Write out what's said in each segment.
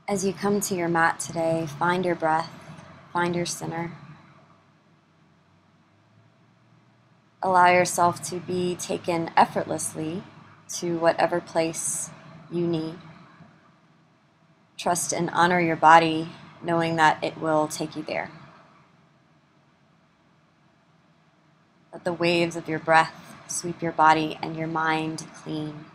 As you come to your mat today, find your breath, find your center. Allow yourself to be taken effortlessly to whatever place you need. Trust and honor your body, knowing that it will take you there. Let the waves of your breath sweep your body and your mind clean.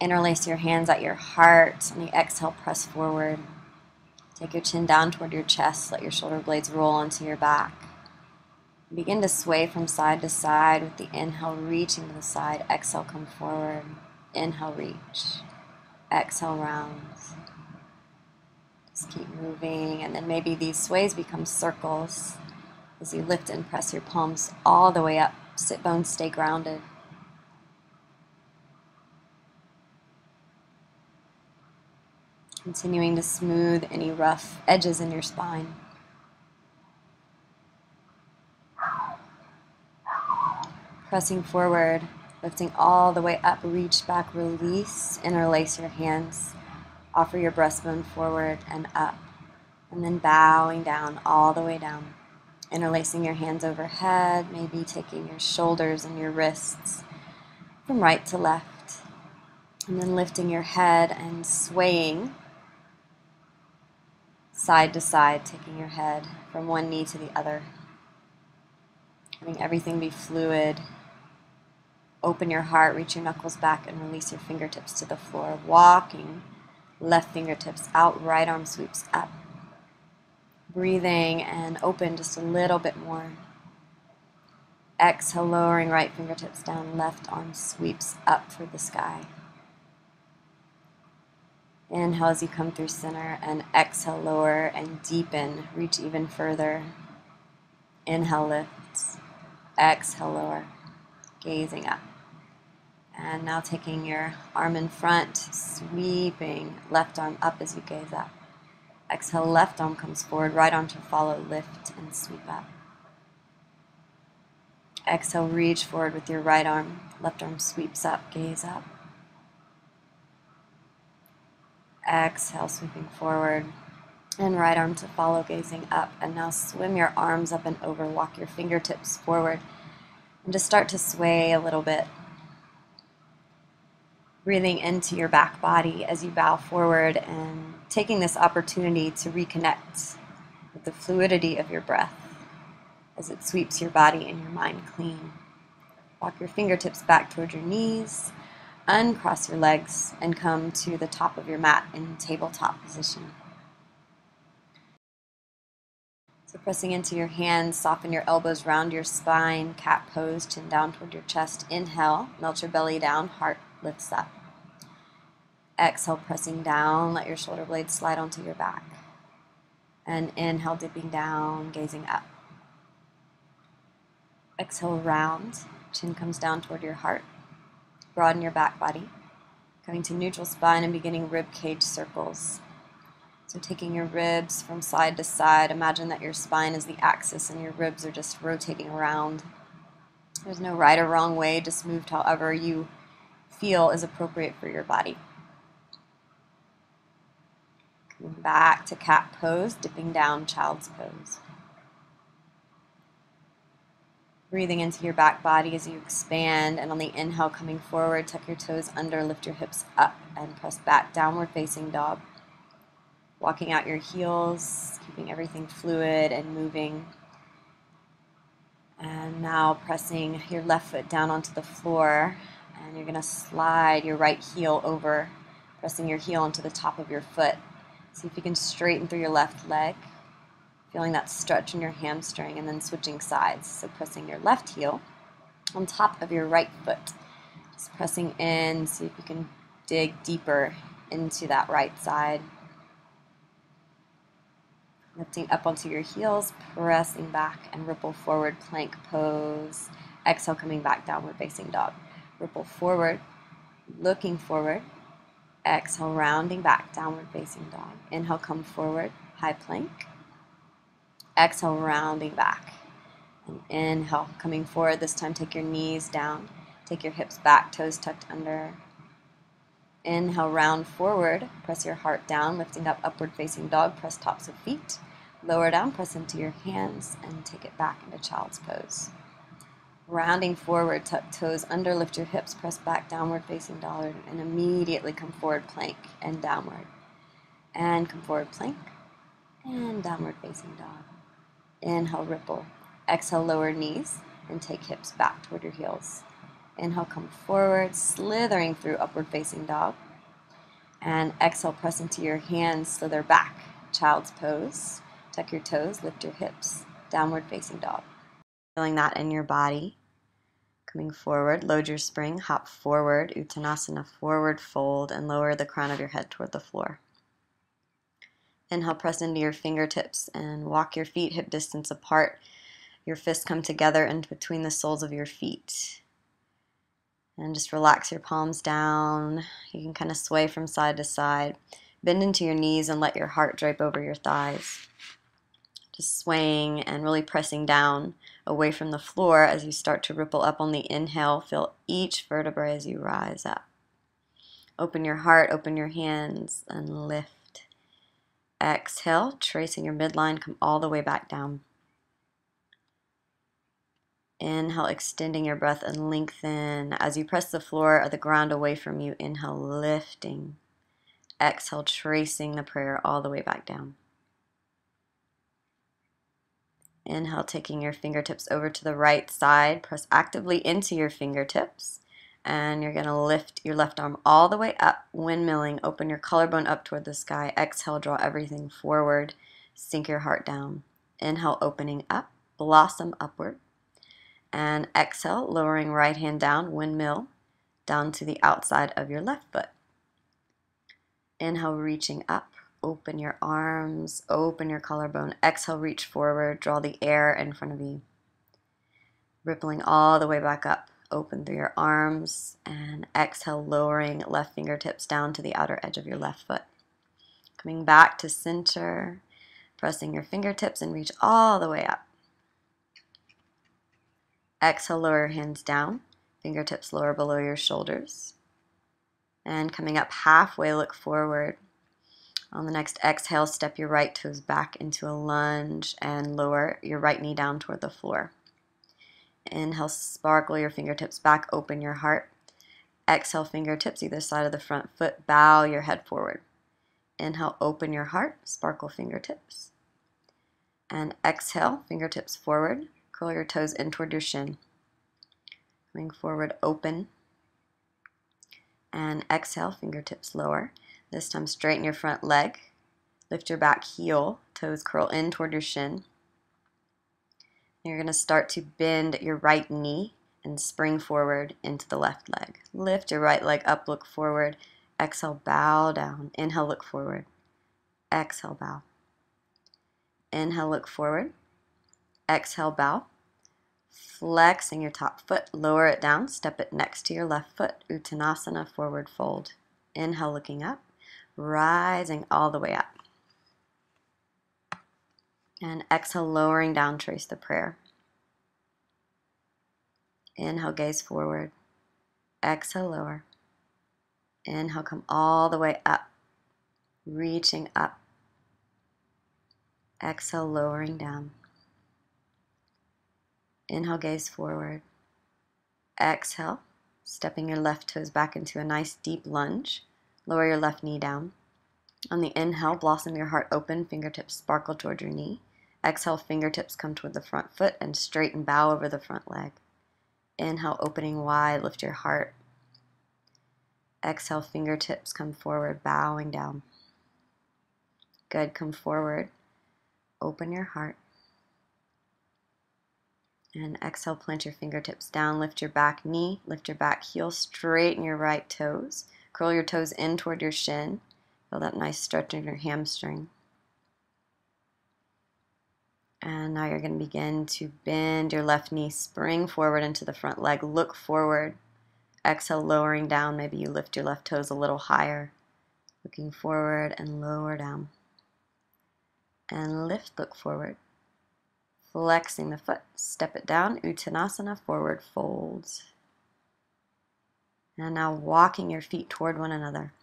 Interlace your hands at your heart. On the exhale, press forward. Take your chin down toward your chest. Let your shoulder blades roll onto your back. Begin to sway from side to side with the inhale, reaching to the side. Exhale, come forward. Inhale, reach. Exhale, rounds. Just keep moving, and then maybe these sways become circles as you lift and press your palms all the way up. Sit bones stay grounded. Continuing to smooth any rough edges in your spine. Pressing forward, lifting all the way up, reach back, release, interlace your hands. Offer your breastbone forward and up, and then bowing down all the way down. Interlacing your hands overhead, maybe taking your shoulders and your wrists from right to left, and then lifting your head and swaying side to side, taking your head from one knee to the other. Letting everything be fluid. Open your heart, reach your knuckles back, and release your fingertips to the floor. Walking left fingertips out, right arm sweeps up. Breathing and open just a little bit more. Exhale, lowering right fingertips down, left arm sweeps up for the sky. Inhale as you come through center, and exhale, lower and deepen, reach even further. Inhale, lifts. Exhale, lower, gazing up. And now taking your arm in front, sweeping left arm up as you gaze up. Exhale, left arm comes forward, right arm to follow, lift and sweep up. Exhale, reach forward with your right arm, left arm sweeps up, gaze up. Exhale, sweeping forward, and right arm to follow, gazing up. And now swim your arms up and over, walk your fingertips forward, and just start to sway a little bit. Breathing into your back body as you bow forward and taking this opportunity to reconnect with the fluidity of your breath as it sweeps your body and your mind clean. Walk your fingertips back toward your knees. Uncross your legs and come to the top of your mat in tabletop position. So pressing into your hands, soften your elbows, round your spine, cat pose, chin down toward your chest. Inhale, melt your belly down, heart lifts up. Exhale, pressing down, let your shoulder blades slide onto your back. And inhale, dipping down, gazing up. Exhale, round, chin comes down toward your heart. Broaden your back body, coming to neutral spine and beginning rib cage circles. So taking your ribs from side to side, imagine that your spine is the axis and your ribs are just rotating around. There's no right or wrong way, just move however you feel is appropriate for your body. Coming back to cat pose, dipping down, child's pose. Breathing into your back body as you expand, and on the inhale coming forward, tuck your toes under, lift your hips up, and press back, downward facing dog. Walking out your heels, keeping everything fluid and moving. And now pressing your left foot down onto the floor, and you're going to slide your right heel over, pressing your heel onto the top of your foot. See if you can straighten through your left leg. Feeling that stretch in your hamstring, and then switching sides. So pressing your left heel on top of your right foot. Just pressing in, see if you can dig deeper into that right side. Lifting up onto your heels, pressing back and ripple forward, plank pose. Exhale, coming back, downward facing dog. Ripple forward, looking forward. Exhale, rounding back, downward facing dog. Inhale, come forward, high plank. Exhale, rounding back. And inhale, coming forward. This time take your knees down. Take your hips back, toes tucked under. Inhale, round forward. Press your heart down, lifting up, upward facing dog. Press tops of feet. Lower down, press into your hands, and take it back into child's pose. Rounding forward, tuck toes under, lift your hips, press back, downward facing dog, and immediately come forward plank and downward. And come forward plank and downward facing dog. Inhale, ripple. Exhale, lower knees and take hips back toward your heels. Inhale, come forward, slithering through upward facing dog. And exhale, press into your hands, slither back, child's pose. Tuck your toes, lift your hips, downward facing dog. Feeling that in your body. Coming forward, load your spring, hop forward, Uttanasana, forward fold, and lower the crown of your head toward the floor. Inhale, press into your fingertips and walk your feet hip distance apart. Your fists come together in between the soles of your feet. And just relax your palms down. You can kind of sway from side to side. Bend into your knees and let your heart drape over your thighs. Just swaying and really pressing down away from the floor as you start to ripple up on the inhale. Feel each vertebrae as you rise up. Open your heart, open your hands, and lift. Exhale, tracing your midline, come all the way back down. Inhale, extending your breath and lengthen. As you press the floor or the ground away from you, inhale, lifting. Exhale, tracing the prayer all the way back down. Inhale, taking your fingertips over to the right side. Press actively into your fingertips. And you're going to lift your left arm all the way up, windmilling. Open your collarbone up toward the sky. Exhale, draw everything forward. Sink your heart down. Inhale, opening up, blossom upward. And exhale, lowering right hand down, windmill, down to the outside of your left foot. Inhale, reaching up. Open your arms, open your collarbone. Exhale, reach forward, draw the air in front of you. Rippling all the way back up. Open through your arms and exhale, lowering left fingertips down to the outer edge of your left foot. Coming back to center, pressing your fingertips and reach all the way up. Exhale, lower your hands down, fingertips lower below your shoulders. And coming up halfway, look forward. On the next exhale, step your right toes back into a lunge and lower your right knee down toward the floor. Inhale, sparkle your fingertips back, open your heart. Exhale, fingertips either side of the front foot, bow your head forward. Inhale, open your heart, sparkle fingertips. And exhale, fingertips forward, curl your toes in toward your shin. Coming forward, open. And exhale, fingertips lower. This time straighten your front leg. Lift your back heel, toes curl in toward your shin. You're going to start to bend your right knee and spring forward into the left leg. Lift your right leg up, look forward. Exhale, bow down. Inhale, look forward. Exhale, bow. Inhale, look forward. Exhale, bow. Flexing your top foot, lower it down, step it next to your left foot. Uttanasana, forward fold. Inhale, looking up. Rising all the way up. And exhale, lowering down, trace the prayer. Inhale, gaze forward. Exhale, lower. Inhale, come all the way up, reaching up. Exhale, lowering down. Inhale, gaze forward. Exhale, stepping your left toes back into a nice deep lunge. Lower your left knee down. On the inhale, blossom your heart open, fingertips sparkle toward your knee. Exhale, fingertips come toward the front foot and straighten, bow over the front leg. Inhale, opening wide, lift your heart. Exhale, fingertips come forward, bowing down. Good, come forward. Open your heart. And exhale, plant your fingertips down, lift your back knee, lift your back heel, straighten your right toes. Curl your toes in toward your shin. Feel that nice stretch in your hamstring. And now you're going to begin to bend your left knee, spring forward into the front leg, look forward. Exhale, lowering down. Maybe you lift your left toes a little higher. Looking forward and lower down. And lift, look forward. Flexing the foot, step it down, Uttanasana, forward folds. And now walking your feet toward one another.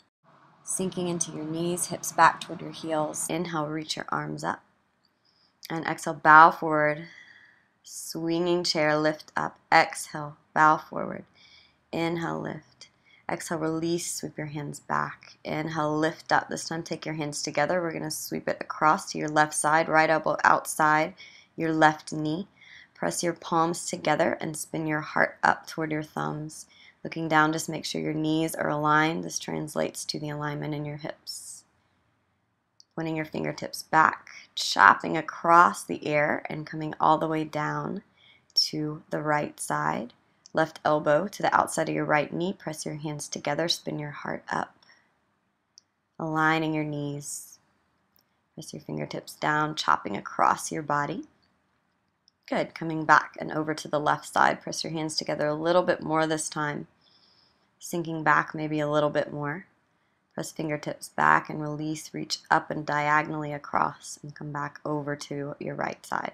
Sinking into your knees, hips back toward your heels. Inhale, reach your arms up. And exhale, bow forward. Swinging chair, lift up. Exhale, bow forward. Inhale, lift. Exhale, release, sweep your hands back. Inhale, lift up. This time, take your hands together. We're going to sweep it across to your left side, right elbow outside your left knee. Press your palms together and spin your heart up toward your thumbs. Looking down, just make sure your knees are aligned. This translates to the alignment in your hips. Pointing your fingertips back, chopping across the air and coming all the way down to the right side. Left elbow to the outside of your right knee. Press your hands together, spin your heart up. Aligning your knees. Press your fingertips down, chopping across your body. Good. Coming back and over to the left side. Press your hands together a little bit more this time. Sinking back maybe a little bit more. Press fingertips back and release. Reach up and diagonally across and come back over to your right side.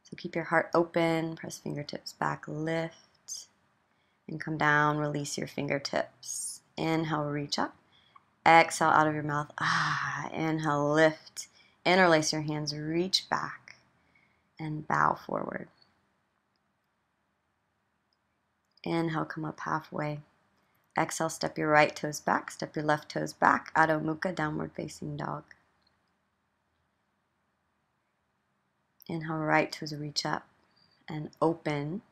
So keep your heart open. Press fingertips back. Lift. And come down. Release your fingertips. Inhale, reach up. Exhale out of your mouth. Inhale, lift. Interlace your hands. Reach back. And bow forward. Inhale, come up halfway. Exhale, step your right toes back, step your left toes back. Adho Mukha, downward facing dog. Inhale, right toes reach up and open.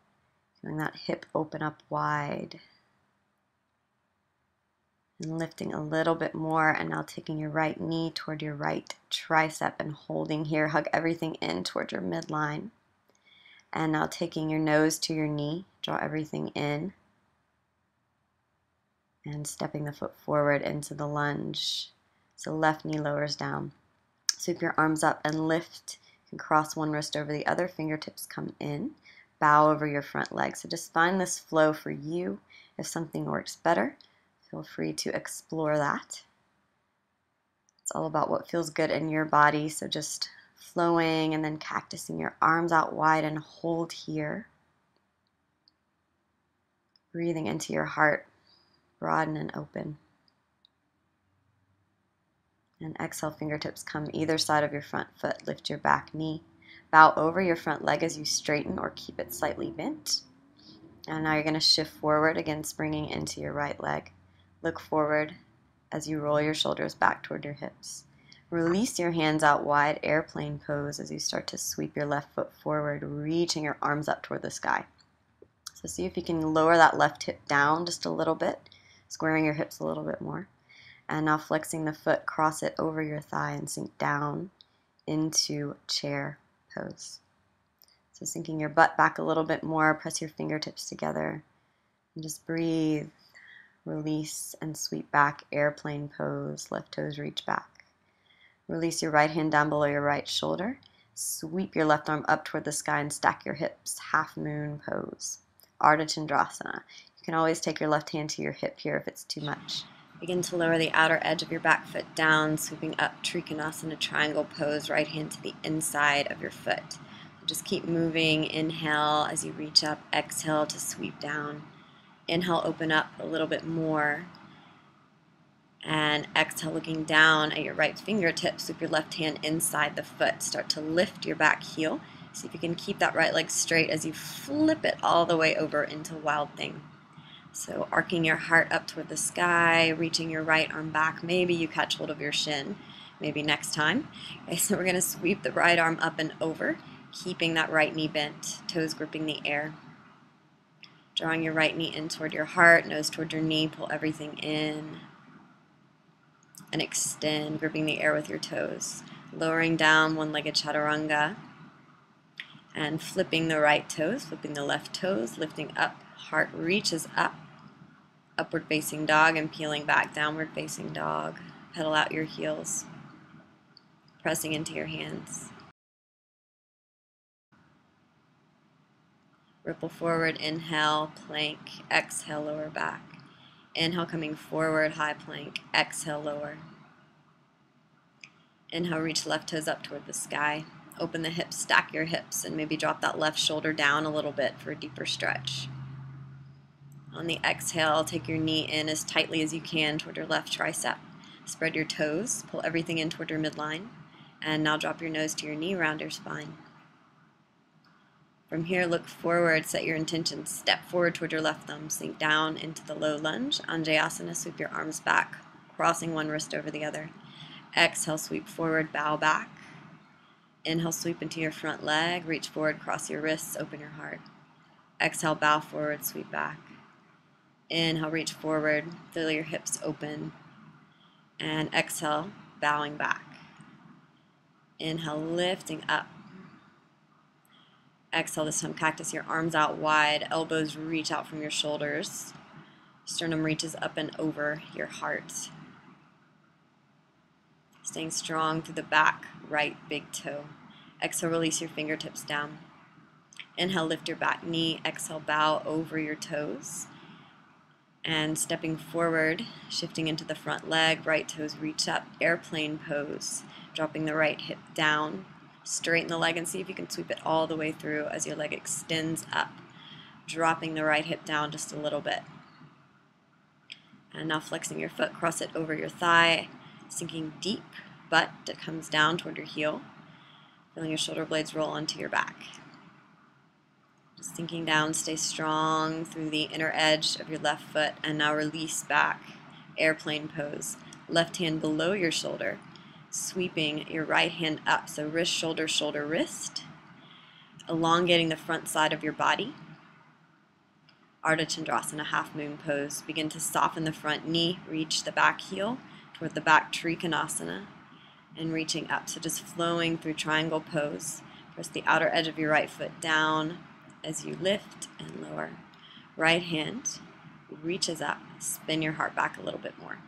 Feeling that hip open up wide. And lifting a little bit more, and now taking your right knee toward your right tricep and holding here. Hug everything in toward your midline. And now taking your nose to your knee, draw everything in. And stepping the foot forward into the lunge. So left knee lowers down. Sweep your arms up and lift. You can cross one wrist over the other, fingertips come in. Bow over your front leg. So just find this flow for you. If something works better, feel free to explore that. It's all about what feels good in your body. So just flowing and then cactusing your arms out wide and hold here. Breathing into your heart, broaden and open. And exhale, fingertips come either side of your front foot. Lift your back knee. Bow over your front leg as you straighten or keep it slightly bent. And now you're going to shift forward, again springing into your right leg. Look forward as you roll your shoulders back toward your hips. Release your hands out wide, airplane pose, as you start to sweep your left foot forward, reaching your arms up toward the sky. So see if you can lower that left hip down just a little bit, squaring your hips a little bit more. And now flexing the foot, cross it over your thigh and sink down into chair pose. So sinking your butt back a little bit more, press your fingertips together and just breathe. Release and sweep back, airplane pose, left toes reach back. Release your right hand down below your right shoulder. Sweep your left arm up toward the sky and stack your hips, half moon pose. Ardha Chandrasana. You can always take your left hand to your hip here if it's too much. Begin to lower the outer edge of your back foot down, sweeping up Trikonasana, triangle pose, right hand to the inside of your foot. Just keep moving. Inhale as you reach up, exhale to sweep down. Inhale, open up a little bit more. And exhale, looking down at your right fingertips, sweep your left hand inside the foot. Start to lift your back heel. See if you can keep that right leg straight as you flip it all the way over into Wild Thing. So arcing your heart up toward the sky, reaching your right arm back. Maybe you catch hold of your shin, maybe next time. Okay, so we're going to sweep the right arm up and over, keeping that right knee bent, toes gripping the air. Drawing your right knee in toward your heart, nose toward your knee, pull everything in. And extend, gripping the air with your toes. Lowering down, one-legged chaturanga. And flipping the right toes, flipping the left toes, lifting up, heart reaches up. Upward facing dog and peeling back, downward facing dog. Pedal out your heels. Pressing into your hands. Ripple forward, inhale, plank, exhale, lower back. Inhale, coming forward, high plank, exhale, lower. Inhale, reach left toes up toward the sky. Open the hips, stack your hips, and maybe drop that left shoulder down a little bit for a deeper stretch. On the exhale, take your knee in as tightly as you can toward your left tricep. Spread your toes, pull everything in toward your midline, and now drop your nose to your knee, round your spine. From here, look forward, set your intention, step forward toward your left thumb, sink down into the low lunge, Anjayasana, sweep your arms back, crossing one wrist over the other. Exhale, sweep forward, bow back. Inhale, sweep into your front leg, reach forward, cross your wrists, open your heart. Exhale, bow forward, sweep back. Inhale, reach forward, feel your hips open. And exhale, bowing back. Inhale, lifting up. Exhale, this time cactus your arms out wide, elbows reach out from your shoulders. Sternum reaches up and over your heart. Staying strong through the back, right big toe. Exhale, release your fingertips down. Inhale, lift your back knee. Exhale, bow over your toes. And stepping forward, shifting into the front leg, right toes reach up, airplane pose. Dropping the right hip down. Straighten the leg and see if you can sweep it all the way through as your leg extends up. Dropping the right hip down just a little bit. And now flexing your foot, cross it over your thigh, sinking deep, butt that comes down toward your heel. Feeling your shoulder blades roll onto your back. Just sinking down, stay strong through the inner edge of your left foot, and now release back, airplane pose. Left hand below your shoulder. Sweeping your right hand up, so wrist, shoulder, shoulder, wrist. Elongating the front side of your body. Ardha Chandrasana, half moon pose. Begin to soften the front knee, reach the back heel toward the back Trikonasana, and reaching up. So just flowing through triangle pose. Press the outer edge of your right foot down as you lift and lower. Right hand reaches up, spin your heart back a little bit more.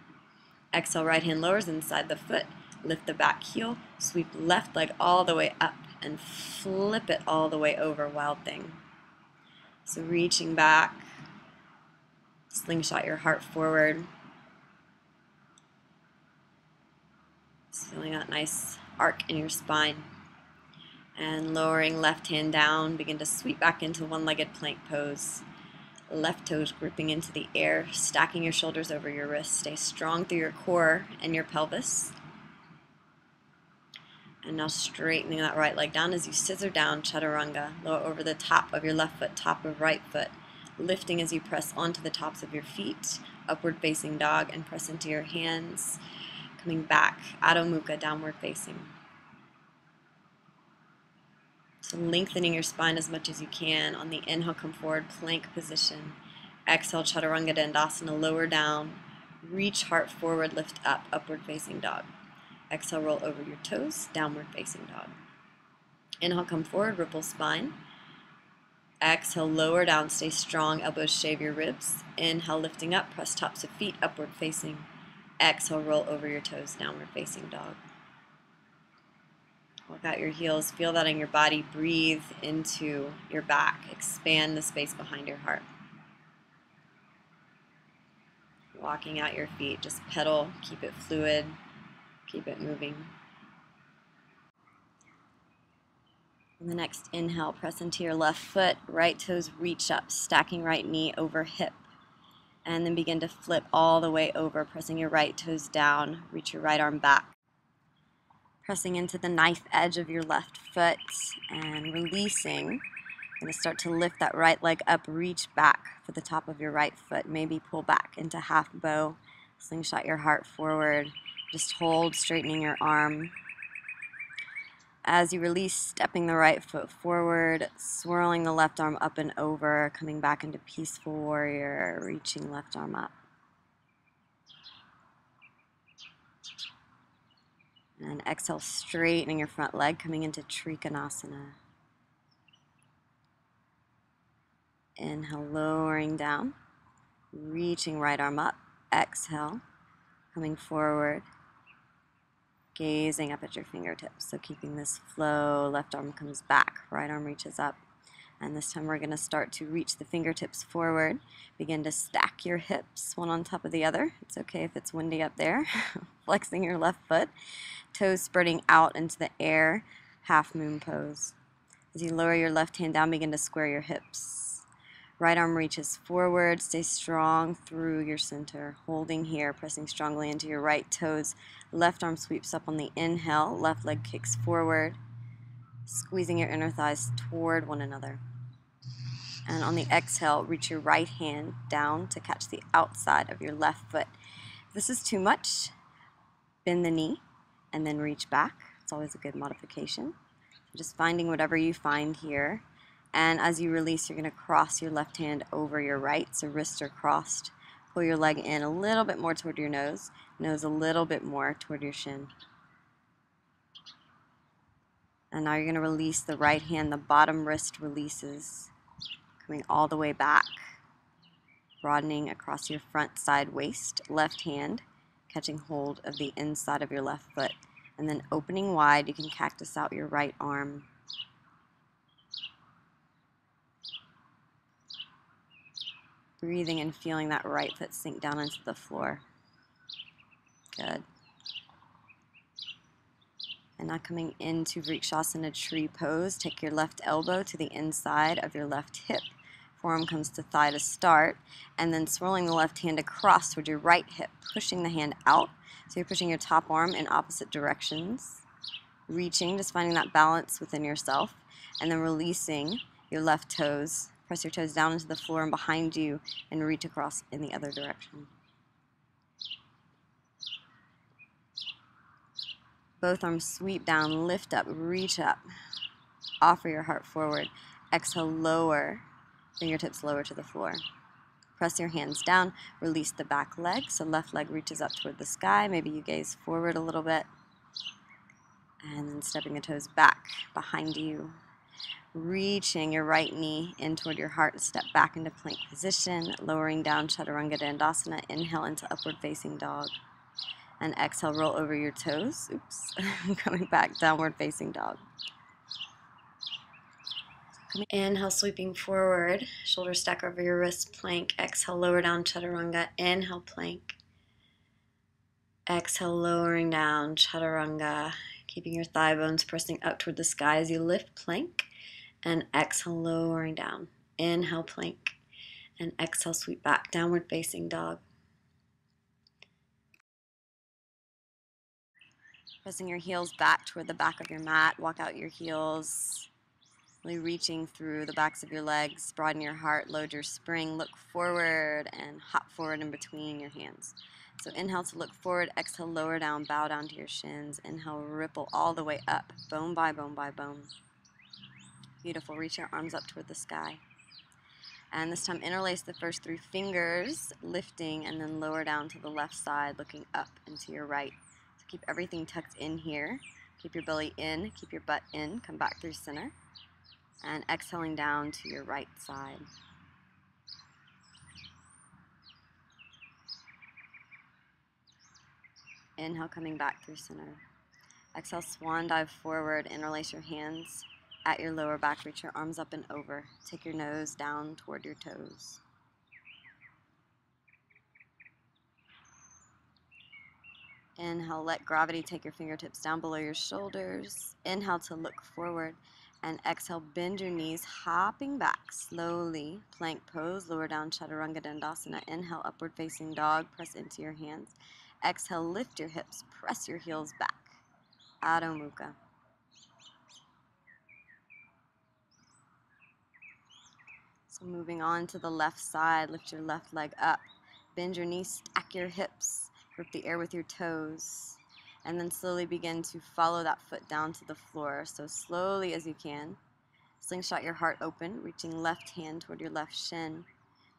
Exhale, right hand lowers inside the foot. Lift the back heel, sweep left leg all the way up, and flip it all the way over, wild thing. So reaching back, slingshot your heart forward. Just feeling that nice arc in your spine. And lowering left hand down, begin to sweep back into one-legged plank pose. Left toes gripping into the air, stacking your shoulders over your wrists. Stay strong through your core and your pelvis. And now straightening that right leg down as you scissor down, chaturanga. Lower over the top of your left foot, top of right foot. Lifting as you press onto the tops of your feet. Upward facing dog, and press into your hands. Coming back, Adho Mukha, downward facing. So lengthening your spine as much as you can. On the inhale, come forward, plank position. Exhale, chaturanga dandasana, lower down. Reach heart forward, lift up, upward facing dog. Exhale, roll over your toes, downward facing dog. Inhale, come forward, ripple spine. Exhale, lower down, stay strong, elbows shave your ribs. Inhale, lifting up, press tops of feet, upward facing. Exhale, roll over your toes, downward facing dog. Walk out your heels, feel that in your body, breathe into your back, expand the space behind your heart. Walking out your feet, just pedal, keep it fluid. Keep it moving. On the next inhale, press into your left foot, right toes reach up, stacking right knee over hip. And then begin to flip all the way over, pressing your right toes down, reach your right arm back. Pressing into the knife edge of your left foot and releasing. You're going to start to lift that right leg up, reach back for the top of your right foot. Maybe pull back into half bow, slingshot your heart forward. Just hold, straightening your arm. As you release, stepping the right foot forward, swirling the left arm up and over, coming back into peaceful warrior, reaching left arm up. And exhale, straightening your front leg, coming into Trikonasana. Inhale, lowering down, reaching right arm up. Exhale, coming forward. Gazing up at your fingertips, so keeping this flow, left arm comes back, right arm reaches up, and this time we're going to start to reach the fingertips forward. Begin to stack your hips, one on top of the other. It's okay if it's windy up there. Flexing your left foot, toes spreading out into the air, half moon pose. As you lower your left hand down, begin to square your hips. Right arm reaches forward, stay strong through your center, holding here, pressing strongly into your right toes. Left arm sweeps up on the inhale, left leg kicks forward, squeezing your inner thighs toward one another. And on the exhale, reach your right hand down to catch the outside of your left foot. If this is too much, bend the knee and then reach back. It's always a good modification. Just finding whatever you find here. And as you release, you're going to cross your left hand over your right, so wrists are crossed. Pull your leg in a little bit more toward your nose a little bit more toward your shin. And now you're going to release the right hand, the bottom wrist releases, coming all the way back, broadening across your front side waist, left hand catching hold of the inside of your left foot, and then opening wide, you can cactus out your right arm. Breathing and feeling that right foot sink down into the floor. Good. And now coming into Vrikshasana tree pose, take your left elbow to the inside of your left hip. Forearm comes to thigh to start, and then swirling the left hand across toward your right hip, pushing the hand out. So you're pushing your top arm in opposite directions. Reaching, just finding that balance within yourself, and then releasing your left toes. Press your toes down into the floor and behind you and reach across in the other direction. Both arms sweep down, lift up, reach up. Offer your heart forward. Exhale, lower, fingertips lower to the floor. Press your hands down, release the back leg. So left leg reaches up toward the sky. Maybe you gaze forward a little bit. And then stepping the toes back behind you. Reaching your right knee in toward your heart, step back into plank position, lowering down Chaturanga Dandasana, inhale into upward facing dog, and exhale, roll over your toes, coming back, downward facing dog. Inhale, sweeping forward, shoulder stack over your wrist, plank, exhale, lower down Chaturanga, inhale, plank, exhale, lowering down Chaturanga, keeping your thigh bones pressing up toward the sky as you lift, plank, and exhale, lowering down. Inhale, plank, and exhale, sweep back, downward facing dog. Pressing your heels back toward the back of your mat, walk out your heels, really reaching through the backs of your legs, broaden your heart, load your spring, look forward, and hop forward in between your hands. So inhale to look forward, exhale, lower down, bow down to your shins, inhale, ripple all the way up, bone by bone by bone. Beautiful. Reach your arms up toward the sky. And this time interlace the first 3 fingers, lifting, and then lower down to the left side, looking up and to your right. So keep everything tucked in here. Keep your belly in, keep your butt in, come back through center. And exhaling down to your right side. Inhale, coming back through center. Exhale, swan dive forward, interlace your hands at your lower back, reach your arms up and over. Take your nose down toward your toes. Inhale, let gravity take your fingertips down below your shoulders. Inhale to look forward, and exhale, bend your knees, hopping back slowly. Plank pose, lower down Chaturanga Dandasana. Inhale, upward facing dog, press into your hands. Exhale, lift your hips, press your heels back. Adho Mukha. So moving on to the left side, lift your left leg up. Bend your knees, stack your hips, grip the air with your toes, and then slowly begin to follow that foot down to the floor. So slowly as you can, slingshot your heart open, reaching left hand toward your left shin.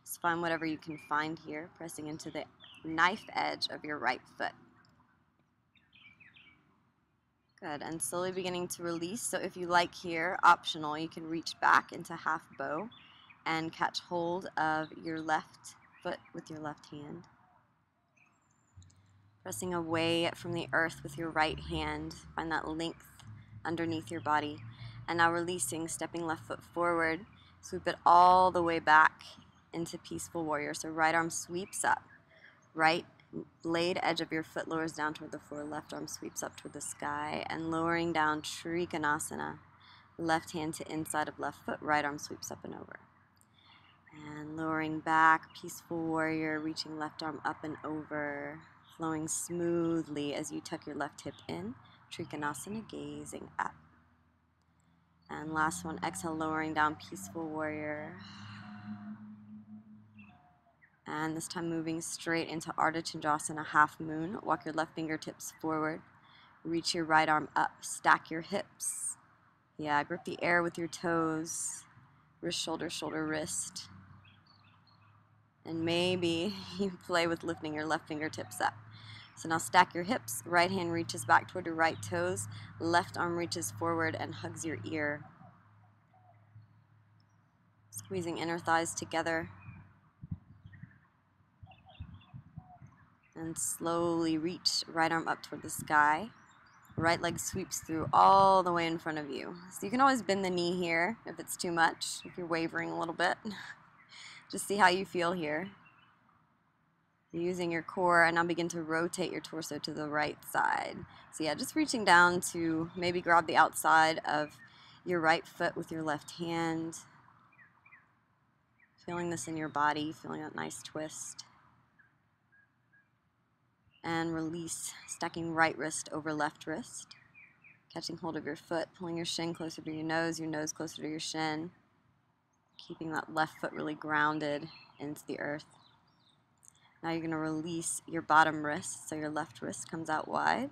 Just find whatever you can find here, pressing into the knife edge of your right foot. Good, and slowly beginning to release. So if you like here, optional, you can reach back into half bow and catch hold of your left foot with your left hand. Pressing away from the earth with your right hand. Find that length underneath your body. And now releasing, stepping left foot forward. Sweep it all the way back into Peaceful Warrior. So right arm sweeps up. Right blade edge of your foot lowers down toward the floor. Left arm sweeps up toward the sky. And lowering down, Trikonasana. Left hand to inside of left foot. Right arm sweeps up and over. And lowering back, peaceful warrior, reaching left arm up and over, flowing smoothly as you tuck your left hip in, Trikonasana, gazing up. And last one, exhale, lowering down, peaceful warrior. And this time moving straight into Ardha Chandrasana, half moon. Walk your left fingertips forward, reach your right arm up, stack your hips. Yeah, grip the air with your toes, wrist, shoulder, shoulder, wrist. And maybe you play with lifting your left fingertips up. So now stack your hips, right hand reaches back toward your right toes, left arm reaches forward and hugs your ear. Squeezing inner thighs together. And slowly reach right arm up toward the sky. Right leg sweeps through all the way in front of you. So you can always bend the knee here if it's too much, if you're wavering a little bit. Just see how you feel here. You're using your core, and now begin to rotate your torso to the right side. So yeah, just reaching down to maybe grab the outside of your right foot with your left hand. Feeling this in your body, feeling that nice twist. And release, stacking right wrist over left wrist. Catching hold of your foot, pulling your shin closer to your nose closer to your shin. Keeping that left foot really grounded into the earth. Now you're going to release your bottom wrist, so your left wrist comes out wide.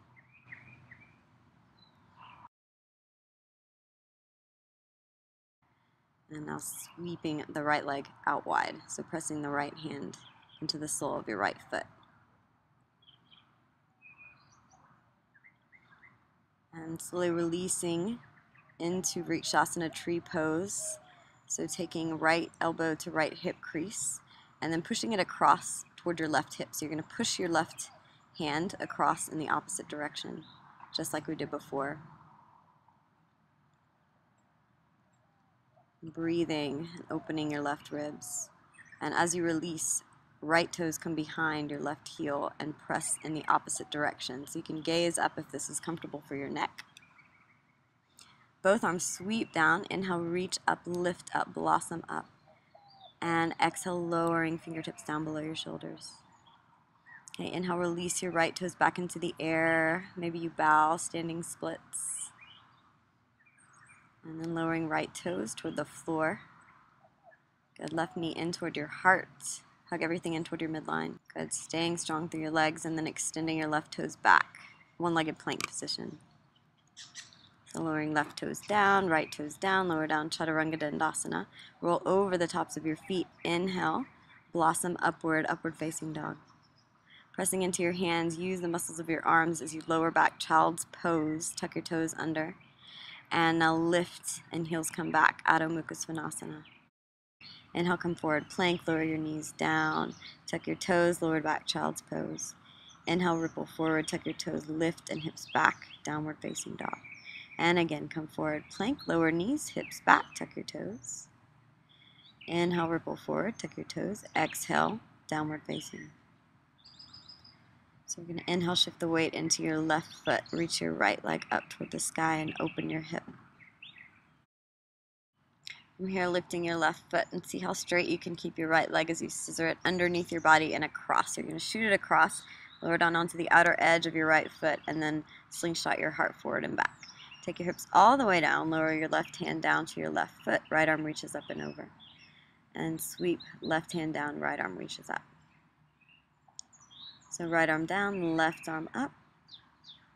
And now sweeping the right leg out wide, so pressing the right hand into the sole of your right foot. And slowly releasing into Vrikshasana tree pose. So taking right elbow to right hip crease, and then pushing it across toward your left hip. So you're going to push your left hand across in the opposite direction, just like we did before. Breathing and opening your left ribs. And as you release, right toes come behind your left heel and press in the opposite direction. So you can gaze up if this is comfortable for your neck. Both arms sweep down. Inhale, reach up, lift up, blossom up. And exhale, lowering fingertips down below your shoulders. Okay, inhale, release your right toes back into the air. Maybe you bow, standing splits. And then lowering right toes toward the floor. Good, left knee in toward your heart. Hug everything in toward your midline. Good, staying strong through your legs and then extending your left toes back. One-legged plank position. So lowering left toes down, right toes down, lower down, Chaturanga Dandasana. Roll over the tops of your feet. Inhale, blossom upward, upward facing dog. Pressing into your hands, use the muscles of your arms as you lower back, child's pose. Tuck your toes under. And now lift and heels come back, Adho Mukha Svanasana. Inhale, come forward, plank, lower your knees down. Tuck your toes, lower back, child's pose. Inhale, ripple forward, tuck your toes, lift and hips back, downward facing dog. And again, come forward, plank, lower knees, hips back, tuck your toes. Inhale, ripple forward, tuck your toes. Exhale, downward facing. So we're going to inhale, shift the weight into your left foot. Reach your right leg up toward the sky and open your hip. From here, lifting your left foot and see how straight you can keep your right leg as you scissor it underneath your body and across. So you're going to shoot it across, lower down onto the outer edge of your right foot, and then slingshot your heart forward and back. Take your hips all the way down, lower your left hand down to your left foot, right arm reaches up and over. And sweep left hand down, right arm reaches up. So right arm down, left arm up,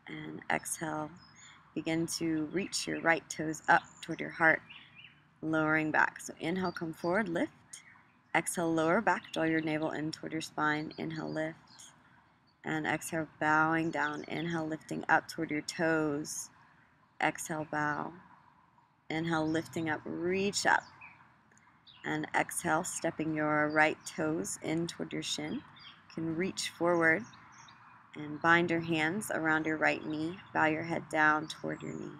and exhale. Begin to reach your right toes up toward your heart, lowering back. So inhale, come forward, lift. Exhale, lower back, draw your navel in toward your spine. Inhale, lift. And exhale, bowing down. Inhale, lifting up toward your toes. Exhale, bow. Inhale, lifting up, reach up. And exhale, stepping your right toes in toward your shin. You can reach forward and bind your hands around your right knee. Bow your head down toward your knee.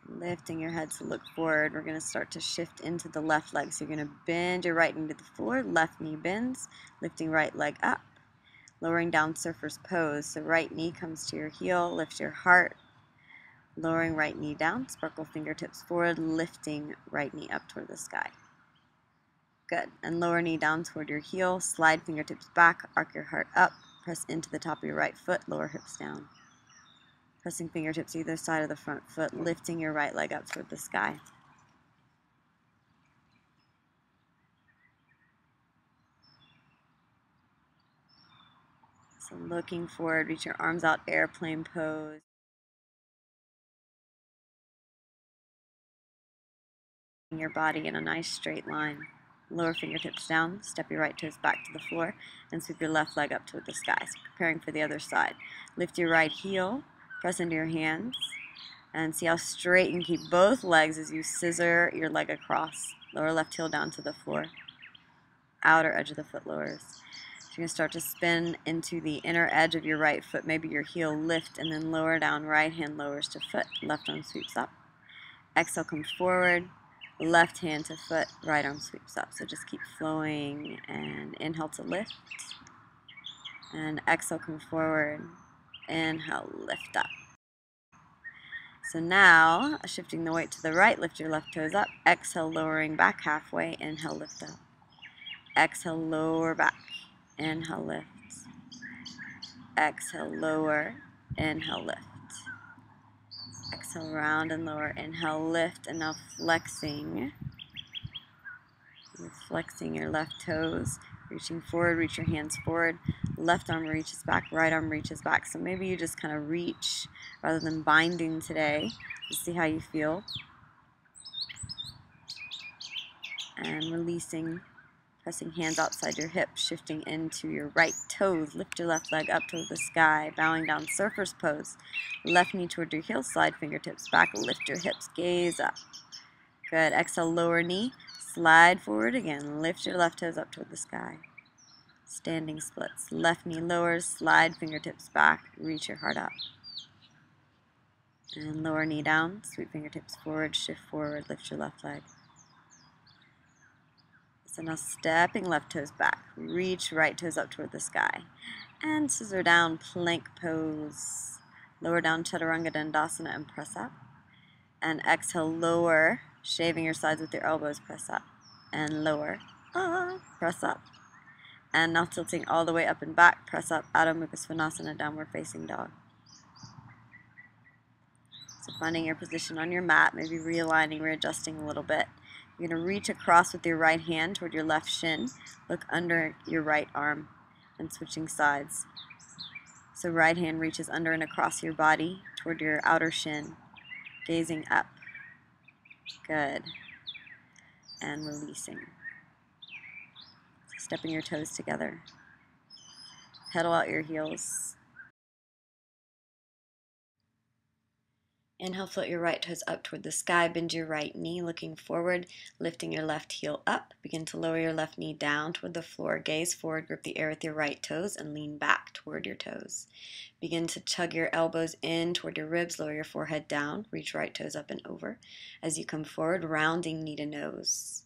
Lifting your head to look forward. We're going to start to shift into the left leg. So you're going to bend your right knee to the floor. Left knee bends. Lifting right leg up. Lowering down surfer's pose. So right knee comes to your heel. Lift your heart. Lowering right knee down, sparkle fingertips forward, lifting right knee up toward the sky. Good. And lower knee down toward your heel, slide fingertips back, arc your heart up, press into the top of your right foot, lower hips down. Pressing fingertips either side of the front foot, lifting your right leg up toward the sky. So looking forward, reach your arms out, airplane pose. Your body in a nice straight line. Lower fingertips down, step your right toes back to the floor, and sweep your left leg up toward the sky. So preparing for the other side. Lift your right heel, press into your hands, and see how straight you can keep both legs as you scissor your leg across. Lower left heel down to the floor. Outer edge of the foot lowers. So you're going to start to spin into the inner edge of your right foot. Maybe your heel lift and then lower down. Right hand lowers to foot. Left arm sweeps up. Exhale, come forward. Left hand to foot. Right arm sweeps up. So just keep flowing. And inhale to lift. And exhale, come forward. Inhale, lift up. So now, shifting the weight to the right, lift your left toes up. Exhale, lowering back halfway. Inhale, lift up. Exhale, lower back. Inhale, lift. Exhale, lower. Inhale, lift. Exhale, round and lower. Inhale, lift. And now flexing. You're flexing your left toes. Reaching forward, reach your hands forward. Left arm reaches back, right arm reaches back. So maybe you just kind of reach rather than binding today. Just see how you feel. And releasing. Pressing hands outside your hips, shifting into your right toes. Lift your left leg up toward the sky, bowing down, surfer's pose. Left knee toward your heel, slide fingertips back, lift your hips, gaze up. Good. Exhale, lower knee, slide forward again. Lift your left toes up toward the sky. Standing splits. Left knee lowers, slide fingertips back, reach your heart up. And lower knee down, sweep fingertips forward, shift forward, lift your left leg. So now stepping left toes back, reach right toes up toward the sky, and scissor down, plank pose. Lower down, Chaturanga Dandasana and press up. And exhale, lower, shaving your sides with your elbows, press up. And lower, press up. And now tilting all the way up and back, press up, Adho Mukha Svanasana, downward facing dog. So finding your position on your mat, maybe realigning, readjusting a little bit. You're going to reach across with your right hand toward your left shin. Look under your right arm and switching sides. So right hand reaches under and across your body toward your outer shin, gazing up. Good. And releasing. Stepping your toes together. Pedal out your heels. Inhale, float your right toes up toward the sky, bend your right knee, looking forward, lifting your left heel up. Begin to lower your left knee down toward the floor, gaze forward, grip the air with your right toes, and lean back toward your toes. Begin to chug your elbows in toward your ribs, lower your forehead down, reach right toes up and over. As you come forward, rounding knee to nose.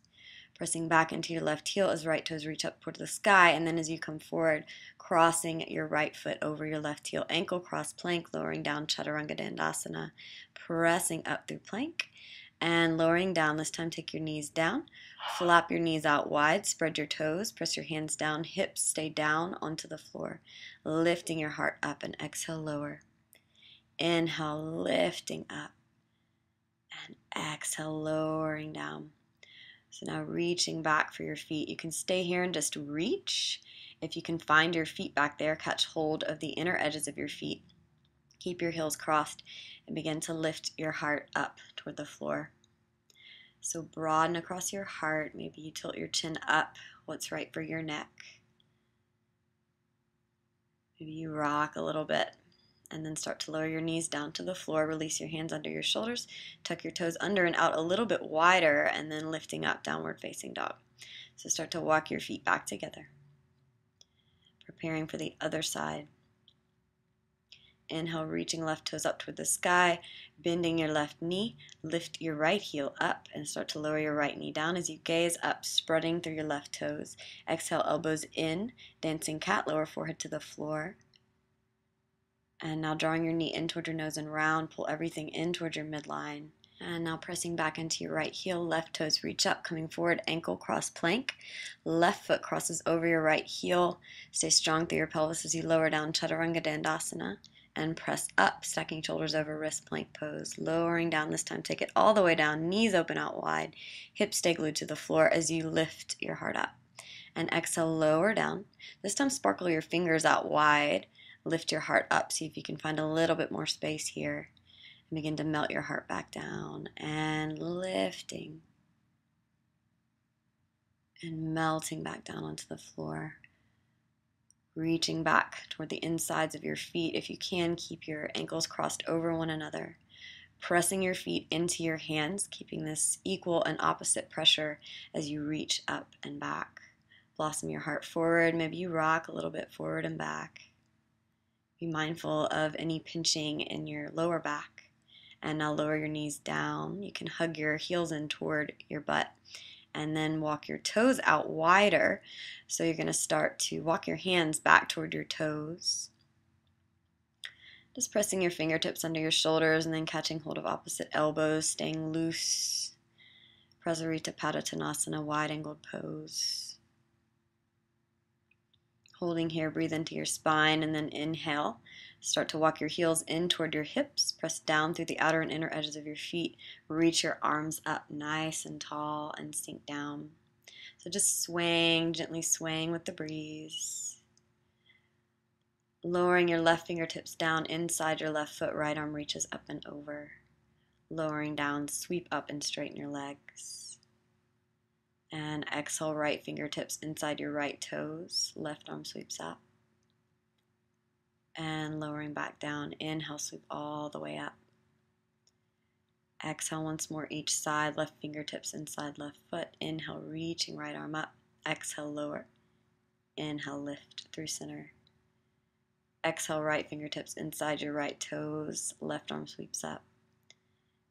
Pressing back into your left heel as right toes reach up toward the sky, and then as you come forward, crossing your right foot over your left heel, ankle cross plank, lowering down Chaturanga Dandasana, pressing up through plank, and lowering down. This time take your knees down, flap your knees out wide, spread your toes, press your hands down, hips stay down onto the floor, lifting your heart up, and exhale, lower. Inhale, lifting up, and exhale, lowering down. So now reaching back for your feet. You can stay here and just reach. If you can find your feet back there, catch hold of the inner edges of your feet. Keep your heels crossed and begin to lift your heart up toward the floor. So broaden across your heart. Maybe you tilt your chin up, what's right for your neck. Maybe you rock a little bit. And then start to lower your knees down to the floor. Release your hands under your shoulders. Tuck your toes under and out a little bit wider, and then lifting up, downward facing dog. So start to walk your feet back together. Preparing for the other side. Inhale, reaching left toes up toward the sky, bending your left knee. Lift your right heel up and start to lower your right knee down as you gaze up, spreading through your left toes. Exhale, elbows in, dancing cat, lower forehead to the floor. And now drawing your knee in toward your nose and round, pull everything in toward your midline. And now pressing back into your right heel, left toes reach up, coming forward, ankle cross plank. Left foot crosses over your right heel. Stay strong through your pelvis as you lower down Chaturanga Dandasana. And press up, stacking shoulders over wrist plank pose. Lowering down this time, take it all the way down, knees open out wide. Hips stay glued to the floor as you lift your heart up. And exhale, lower down. This time sparkle your fingers out wide. Lift your heart up, see if you can find a little bit more space here. And begin to melt your heart back down and lifting and melting back down onto the floor. Reaching back toward the insides of your feet. If you can, keep your ankles crossed over one another. Pressing your feet into your hands, keeping this equal and opposite pressure as you reach up and back. Blossom your heart forward. Maybe you rock a little bit forward and back. Be mindful of any pinching in your lower back. And now lower your knees down. You can hug your heels in toward your butt. And then walk your toes out wider. So you're going to start to walk your hands back toward your toes. Just pressing your fingertips under your shoulders and then catching hold of opposite elbows, staying loose. Prasarita Padottanasana, wide-angled pose. Holding here, breathe into your spine and then inhale. Start to walk your heels in toward your hips. Press down through the outer and inner edges of your feet. Reach your arms up nice and tall and sink down. So just swaying, gently swaying with the breeze. Lowering your left fingertips down inside your left foot, right arm reaches up and over. Lowering down, sweep up and straighten your legs. And exhale, right fingertips inside your right toes. Left arm sweeps up. And lowering back down. Inhale, sweep all the way up. Exhale once more each side. Left fingertips inside left foot. Inhale, reaching right arm up. Exhale, lower. Inhale, lift through center. Exhale, right fingertips inside your right toes. Left arm sweeps up.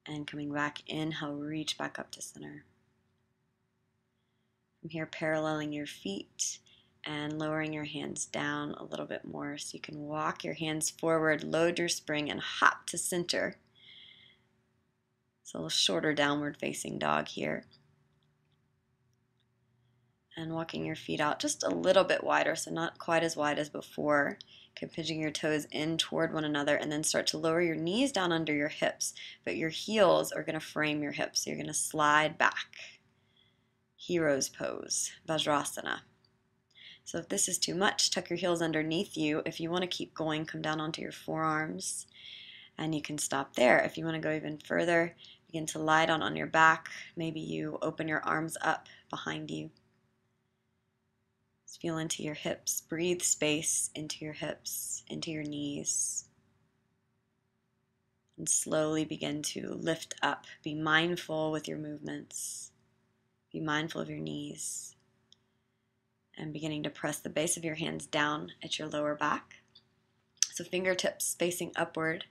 And coming back, inhale, reach back up to center. From here, paralleling your feet and lowering your hands down a little bit more so you can walk your hands forward, load your spring, and hop to center. It's a little shorter downward facing dog here. And walking your feet out just a little bit wider, so not quite as wide as before. Keep pinching your toes in toward one another and then start to lower your knees down under your hips, but your heels are going to frame your hips. So you're going to slide back. Hero's pose, Vajrasana. So if this is too much, tuck your heels underneath you. If you want to keep going, come down onto your forearms and you can stop there. If you want to go even further, begin to lie down on your back. Maybe you open your arms up behind you. Just feel into your hips. Breathe space into your hips, into your knees. And slowly begin to lift up. Be mindful with your movements. Be mindful of your knees. And beginning to press the base of your hands down at your lower back. So fingertips facing upward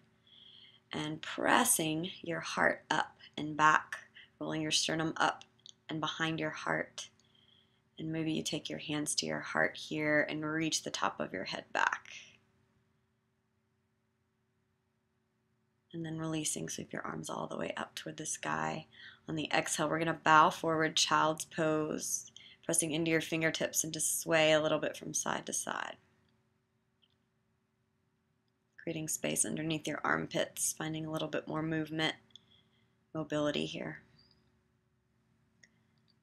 and pressing your heart up and back, rolling your sternum up and behind your heart. And maybe you take your hands to your heart here and reach the top of your head back. And then releasing, sweep your arms all the way up toward the sky. On the exhale, we're going to bow forward, child's pose, pressing into your fingertips and just sway a little bit from side to side. Creating space underneath your armpits, finding a little bit more movement, mobility here.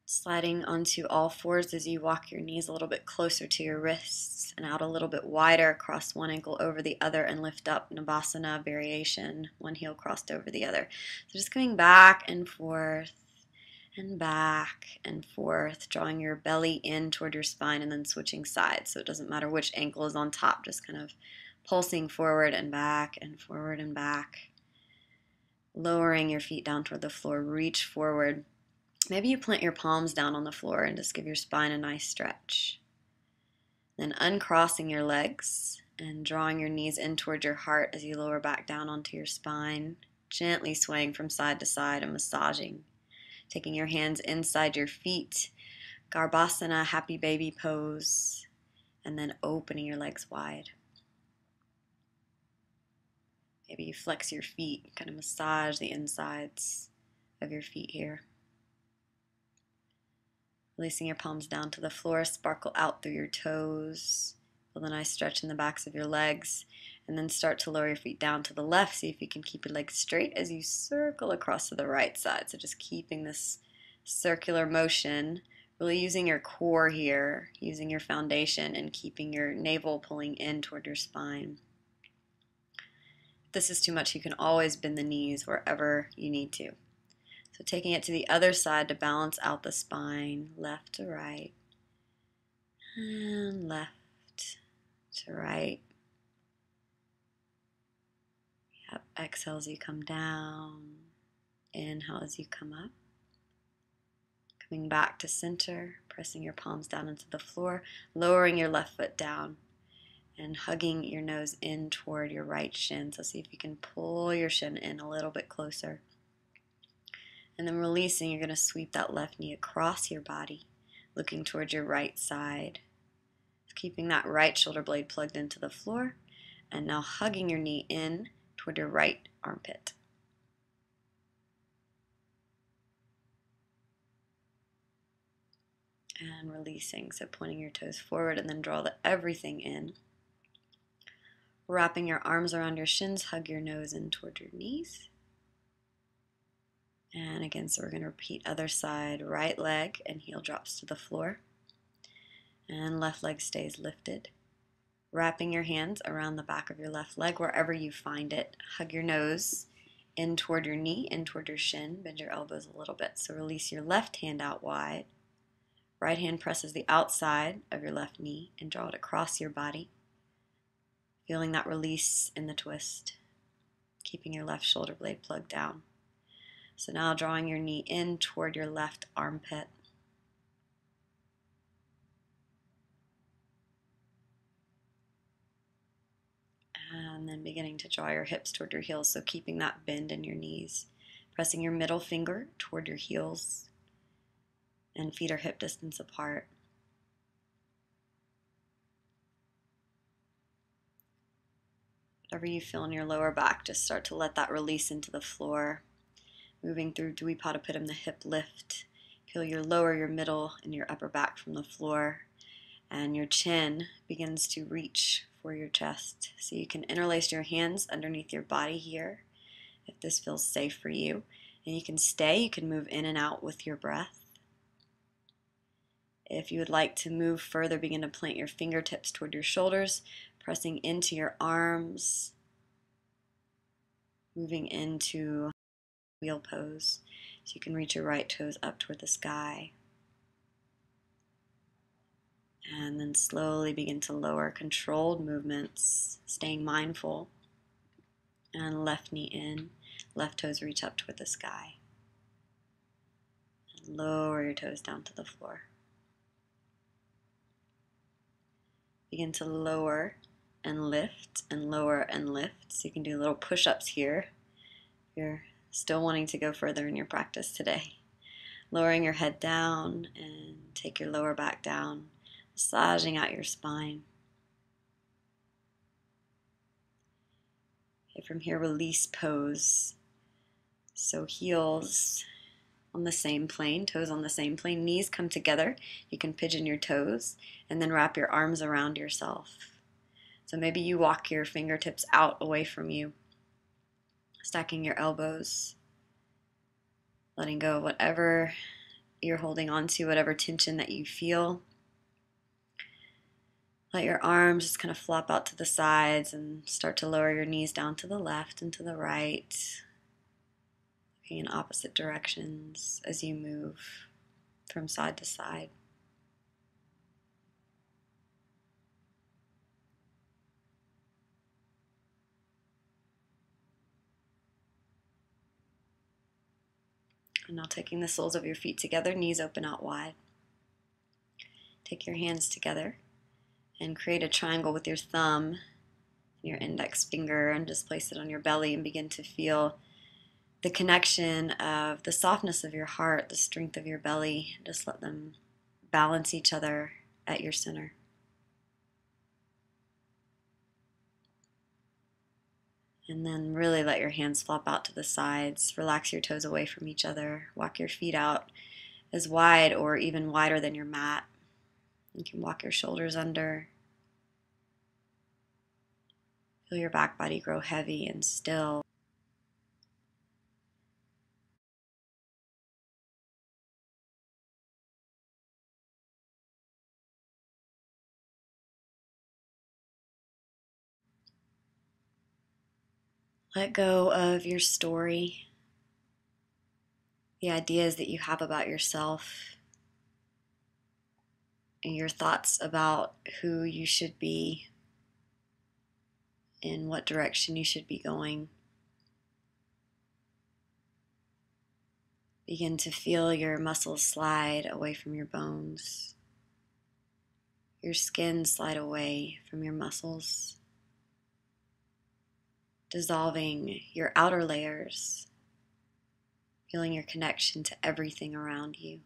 Sliding onto all fours as you walk your knees a little bit closer to your wrists and out a little bit wider, cross one ankle over the other and lift up, Navasana variation, one heel crossed over the other. So just coming back and forth and back and forth, drawing your belly in toward your spine and then switching sides. So it doesn't matter which ankle is on top, just kind of pulsing forward and back and forward and back. Lowering your feet down toward the floor, reach forward. Maybe you plant your palms down on the floor and just give your spine a nice stretch. Then uncrossing your legs and drawing your knees in toward your heart as you lower back down onto your spine, gently swaying from side to side and massaging. Taking your hands inside your feet, Garbhasana, happy baby pose, and then opening your legs wide. Maybe you flex your feet, kind of massage the insides of your feet here. Releasing your palms down to the floor, sparkle out through your toes. Feel the nice stretch in the backs of your legs. And then start to lower your feet down to the left. See if you can keep your legs straight as you circle across to the right side. So just keeping this circular motion, really using your core here, using your foundation, and keeping your navel pulling in toward your spine. If this is too much, you can always bend the knees wherever you need to. So taking it to the other side to balance out the spine, left to right, and left to right. Yep. Exhale as you come down, inhale as you come up. Coming back to center, pressing your palms down into the floor, lowering your left foot down, and hugging your nose in toward your right shin. So see if you can pull your shin in a little bit closer. And then releasing, you're going to sweep that left knee across your body, looking towards your right side. Keeping that right shoulder blade plugged into the floor, and now hugging your knee in toward your right armpit. And releasing, so pointing your toes forward and then draw everything in. Wrapping your arms around your shins, hug your nose in toward your knees. And again, so we're going to repeat other side, right leg and heel drops to the floor. And left leg stays lifted. Wrapping your hands around the back of your left leg, wherever you find it. Hug your nose in toward your knee, in toward your shin. Bend your elbows a little bit. So release your left hand out wide. Right hand presses the outside of your left knee and draw it across your body. Feeling that release in the twist. Keeping your left shoulder blade plugged down. So now drawing your knee in toward your left armpit. And then beginning to draw your hips toward your heels, so keeping that bend in your knees. Pressing your middle finger toward your heels. And feet are hip distance apart. Whatever you feel in your lower back, just start to let that release into the floor. Moving through Dvipadipittam, the hip lift. Feel your lower, your middle, and your upper back from the floor. And your chin begins to reach for your chest. So you can interlace your hands underneath your body here, if this feels safe for you. And you can stay, you can move in and out with your breath. If you would like to move further, begin to plant your fingertips toward your shoulders, pressing into your arms, moving into wheel pose. So you can reach your right toes up toward the sky. And then slowly begin to lower, controlled movements, staying mindful. And left knee in, left toes reach up toward the sky. And lower your toes down to the floor. Begin to lower and lift and lower and lift. So you can do little push-ups here if you're still wanting to go further in your practice today. Lowering your head down and take your lower back down, massaging out your spine. Okay, from here, release pose. So heels on the same plane, toes on the same plane, knees come together. You can pigeon your toes and then wrap your arms around yourself. So maybe you walk your fingertips out away from you, stacking your elbows, letting go of whatever you're holding on to, whatever tension that you feel. Let your arms just kind of flop out to the sides and start to lower your knees down to the left and to the right, looking in opposite directions as you move from side to side. And now taking the soles of your feet together, knees open out wide. Take your hands together and create a triangle with your thumb and your index finger and just place it on your belly and begin to feel the connection of the softness of your heart, the strength of your belly. Just let them balance each other at your center. And then really let your hands flop out to the sides. Relax your toes away from each other. Walk your feet out as wide or even wider than your mat. You can walk your shoulders under. Feel your back body grow heavy and still. Let go of your story, the ideas that you have about yourself, and your thoughts about who you should be, in what direction you should be going. Begin to feel your muscles slide away from your bones, your skin slide away from your muscles, dissolving your outer layers, feeling your connection to everything around you.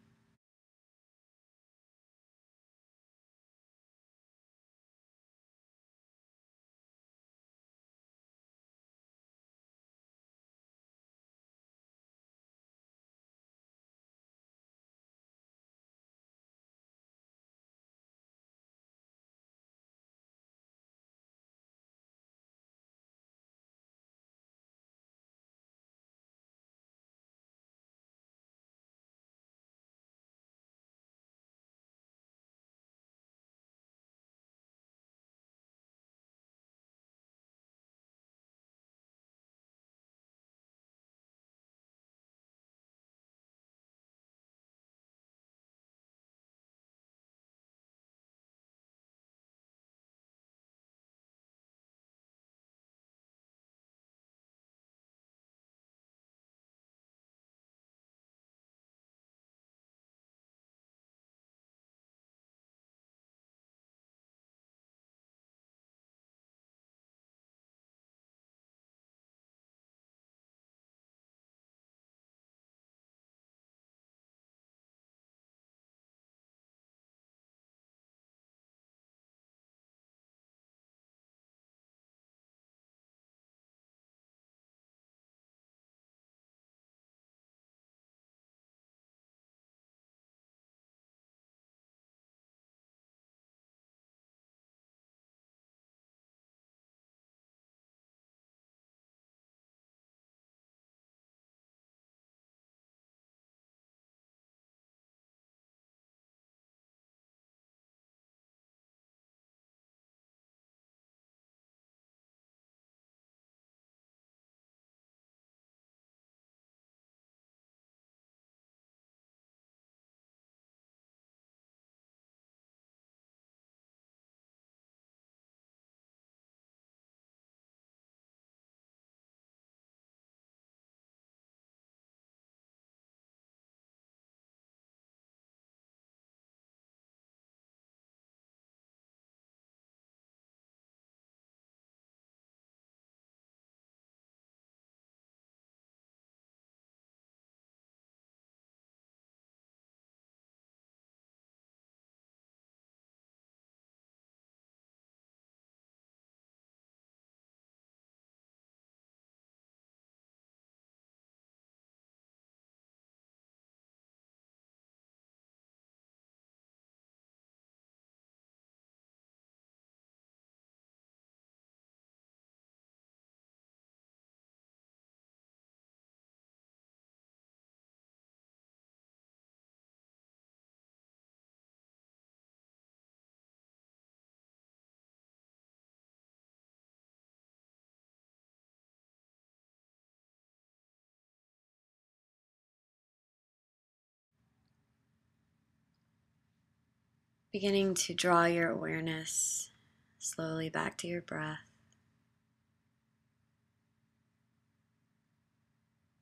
Beginning to draw your awareness slowly back to your breath.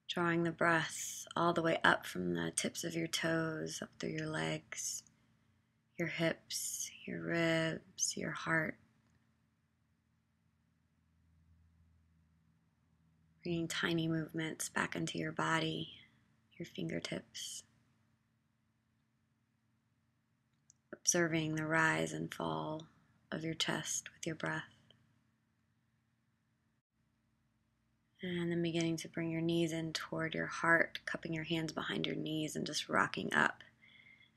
Drawing the breath all the way up from the tips of your toes, up through your legs, your hips, your ribs, your heart. Bringing tiny movements back into your body, your fingertips. Observing the rise and fall of your chest with your breath. And then beginning to bring your knees in toward your heart, cupping your hands behind your knees and just rocking up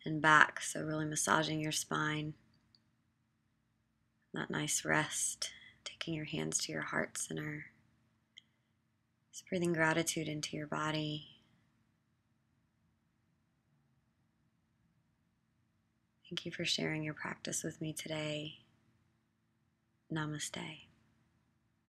and back. So really massaging your spine. That nice rest, taking your hands to your heart center. Just breathing gratitude into your body. Thank you for sharing your practice with me today. Namaste.